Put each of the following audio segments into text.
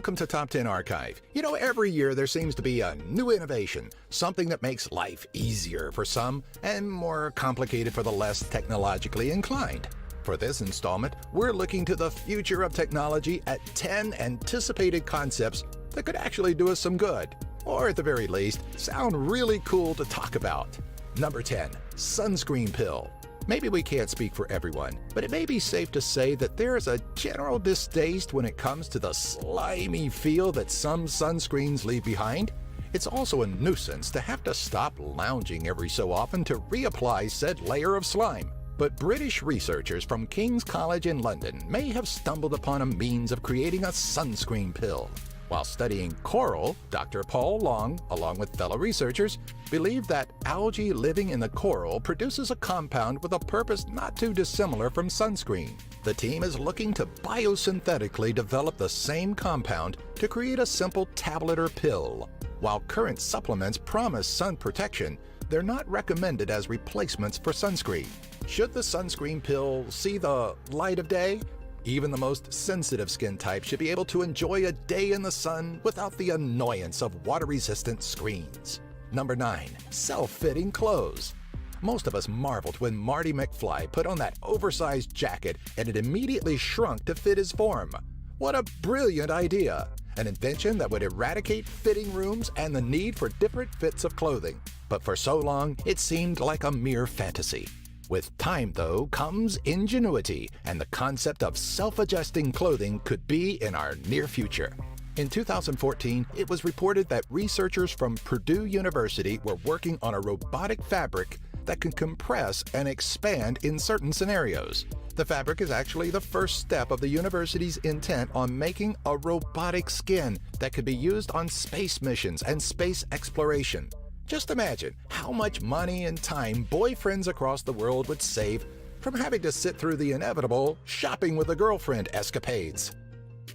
Welcome to Top 10 Archive. You know, every year there seems to be a new innovation, something that makes life easier for some and more complicated for the less technologically inclined. For this installment, we're looking to the future of technology at 10 anticipated concepts that could actually do us some good, or at the very least, sound really cool to talk about. Number 10, sunscreen pill. Maybe we can't speak for everyone, but it may be safe to say that there is a general distaste when it comes to the slimy feel that some sunscreens leave behind. It's also a nuisance to have to stop lounging every so often to reapply said layer of slime. But British researchers from King's College in London may have stumbled upon a means of creating a sunscreen pill. While studying coral, Dr. Paul Long, along with fellow researchers, believed that algae living in the coral produces a compound with a purpose not too dissimilar from sunscreen. The team is looking to biosynthetically develop the same compound to create a simple tablet or pill. While current supplements promise sun protection, they're not recommended as replacements for sunscreen. Should the sunscreen pill see the light of day? Even the most sensitive skin type should be able to enjoy a day in the sun without the annoyance of water-resistant screens. Number 9. Self-fitting clothes. Most of us marveled when Marty McFly put on that oversized jacket and it immediately shrunk to fit his form. What a brilliant idea! An invention that would eradicate fitting rooms and the need for different fits of clothing. But for so long, it seemed like a mere fantasy. With time, though, comes ingenuity, and the concept of self-adjusting clothing could be in our near future. In 2014, it was reported that researchers from Purdue University were working on a robotic fabric that can compress and expand in certain scenarios. The fabric is actually the first step of the university's intent on making a robotic skin that could be used on space missions and space exploration. Just imagine how much money and time boyfriends across the world would save from having to sit through the inevitable shopping with a girlfriend escapades.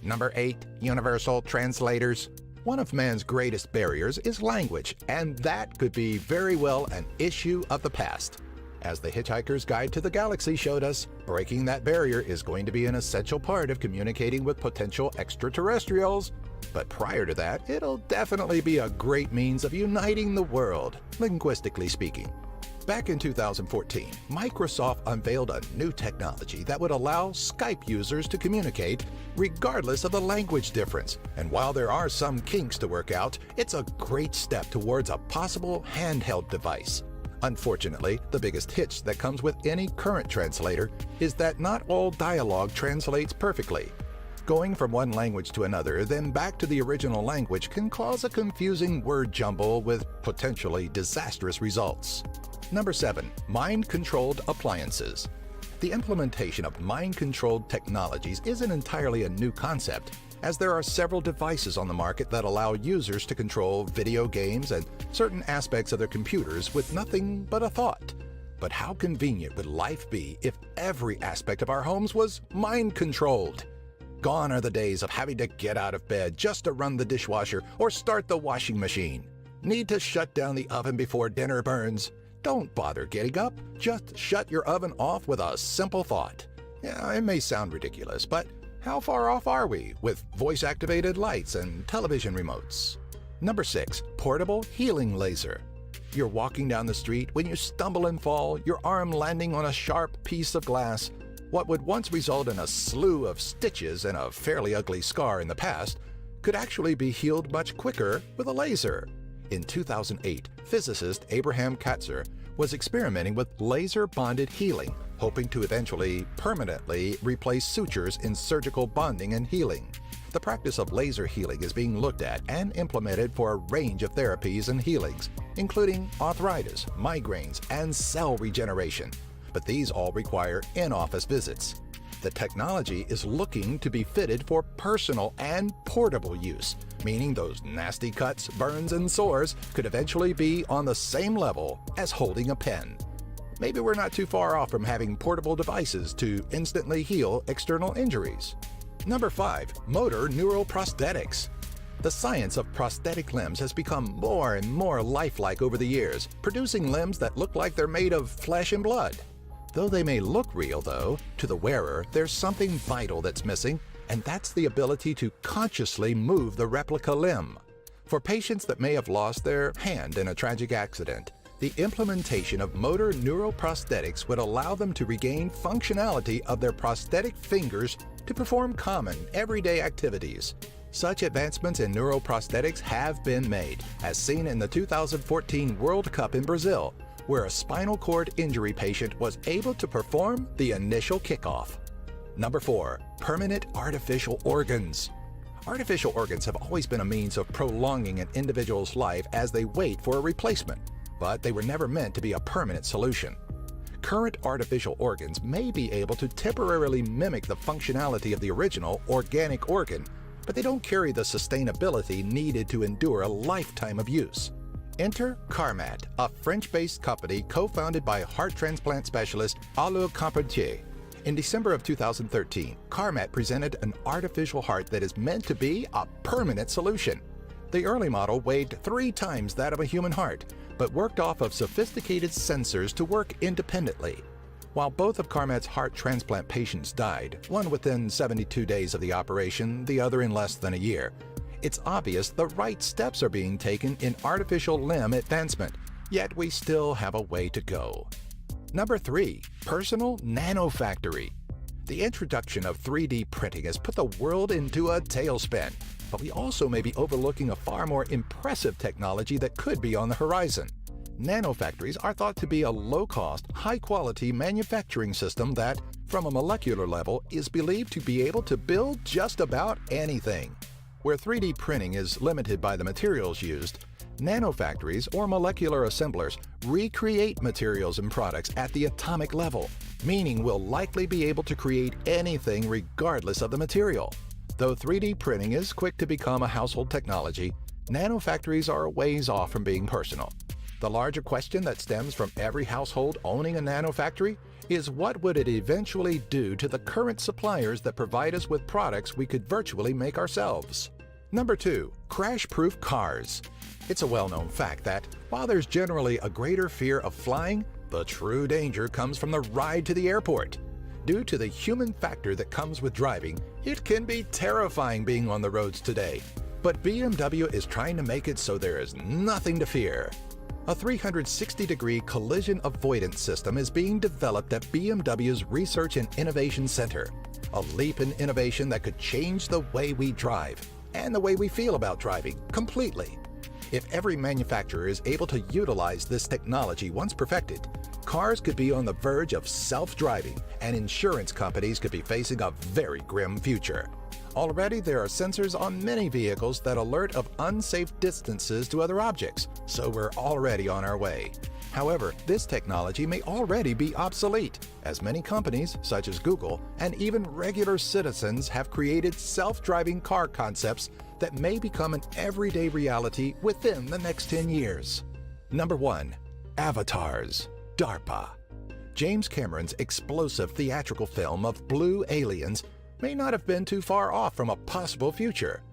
Number 8. Universal translators. One of man's greatest barriers is language, and that could be very well an issue of the past. As The Hitchhiker's Guide to the Galaxy showed us, breaking that barrier is going to be an essential part of communicating with potential extraterrestrials. But prior to that, it'll definitely be a great means of uniting the world, linguistically speaking. Back in 2014, Microsoft unveiled a new technology that would allow Skype users to communicate regardless of the language difference. And while there are some kinks to work out, it's a great step towards a possible handheld device. Unfortunately, the biggest hitch that comes with any current translator is that not all dialogue translates perfectly. Going from one language to another, then back to the original language can cause a confusing word jumble with potentially disastrous results. Number 7. Mind-controlled appliances. The implementation of mind-controlled technologies isn't entirely a new concept, as there are several devices on the market that allow users to control video games and certain aspects of their computers with nothing but a thought. But how convenient would life be if every aspect of our homes was mind-controlled? Gone are the days of having to get out of bed just to run the dishwasher or start the washing machine. Need to shut down the oven before dinner burns? Don't bother getting up. Just shut your oven off with a simple thought. Yeah, it may sound ridiculous, but how far off are we with voice-activated lights and television remotes? Number 6. Portable healing laser. You're walking down the street when you stumble and fall, your arm landing on a sharp piece of glass. What would once result in a slew of stitches and a fairly ugly scar in the past could actually be healed much quicker with a laser. In 2008, physicist Abraham Katzer was experimenting with laser-bonded healing, hoping to eventually permanently replace sutures in surgical bonding and healing. The practice of laser healing is being looked at and implemented for a range of therapies and healings, including arthritis, migraines, and cell regeneration. But these all require in-office visits. The technology is looking to be fitted for personal and portable use, meaning those nasty cuts, burns, and sores could eventually be on the same level as holding a pen. Maybe we're not too far off from having portable devices to instantly heal external injuries. Number 5. Motor neural prosthetics. The science of prosthetic limbs has become more and more lifelike over the years, producing limbs that look like they're made of flesh and blood. Though they may look real, though, to the wearer there's something vital that's missing, and that's the ability to consciously move the replica limb. For patients that may have lost their hand in a tragic accident, the implementation of motor neuroprosthetics would allow them to regain functionality of their prosthetic fingers to perform common, everyday activities. Such advancements in neuroprosthetics have been made, as seen in the 2014 World Cup in Brazil, where a spinal cord injury patient was able to perform the initial kickoff. Number 4. Permanent artificial organs. Artificial organs have always been a means of prolonging an individual's life as they wait for a replacement, but they were never meant to be a permanent solution. Current artificial organs may be able to temporarily mimic the functionality of the original organic organ, but they don't carry the sustainability needed to endure a lifetime of use. Enter Carmat, a French-based company co-founded by heart transplant specialist Alain Carpentier. In December of 2013, Carmat presented an artificial heart that is meant to be a permanent solution. The early model weighed 3 times that of a human heart, but worked off of sophisticated sensors to work independently. While both of Carmat's heart transplant patients died, one within 72 days of the operation, the other in less than a year, it's obvious the right steps are being taken in artificial limb advancement, yet we still have a way to go. Number 3. Personal Nanofactory. The introduction of 3D printing has put the world into a tailspin, but we also may be overlooking a far more impressive technology that could be on the horizon. Nanofactories are thought to be a low-cost, high-quality manufacturing system that, from a molecular level, is believed to be able to build just about anything. Where 3D printing is limited by the materials used, nanofactories or molecular assemblers recreate materials and products at the atomic level, meaning we'll likely be able to create anything regardless of the material. Though 3D printing is quick to become a household technology, nanofactories are a ways off from being personal. The larger question that stems from every household owning a nanofactory is what would it eventually do to the current suppliers that provide us with products we could virtually make ourselves? Number 2. Crash-proof cars. It's a well-known fact that, while there's generally a greater fear of flying, the true danger comes from the ride to the airport. Due to the human factor that comes with driving, it can be terrifying being on the roads today. But BMW is trying to make it so there is nothing to fear. A 360-degree collision avoidance system is being developed at BMW's Research and Innovation Center, a leap in innovation that could change the way we drive and the way we feel about driving completely. If every manufacturer is able to utilize this technology once perfected, cars could be on the verge of self-driving and insurance companies could be facing a very grim future. Already there are sensors on many vehicles that alert of unsafe distances to other objects, so we're already on our way. However, this technology may already be obsolete, as many companies, such as Google, and even regular citizens have created self-driving car concepts that may become an everyday reality within the next 10 years. Number 1. Avatars. DARPA. James Cameron's explosive theatrical film of Blue Aliens may not have been too far off from a possible future.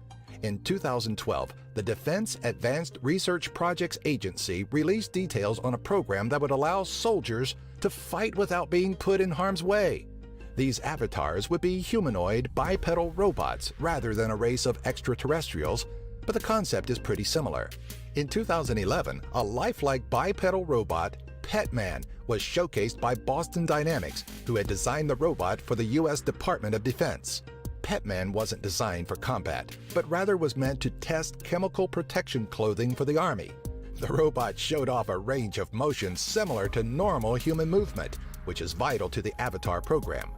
In 2012, the Defense Advanced Research Projects Agency released details on a program that would allow soldiers to fight without being put in harm's way. These avatars would be humanoid, bipedal robots rather than a race of extraterrestrials, but the concept is pretty similar. In 2011, a lifelike bipedal robot, Petman, was showcased by Boston Dynamics, who had designed the robot for the U.S. Department of Defense. Petman wasn't designed for combat, but rather was meant to test chemical protection clothing for the Army. The robot showed off a range of motions similar to normal human movement, which is vital to the Avatar program.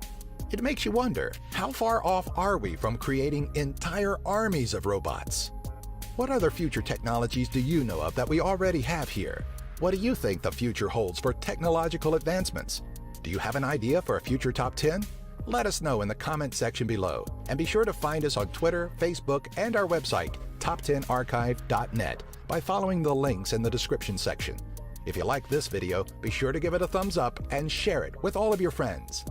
It makes you wonder, how far off are we from creating entire armies of robots? What other future technologies do you know of that we already have here? What do you think the future holds for technological advancements? Do you have an idea for a future top 10? Let us know in the comment section below, and be sure to find us on Twitter, Facebook, and our website, top10archive.net, by following the links in the description section. If you like this video, be sure to give it a thumbs up and share it with all of your friends.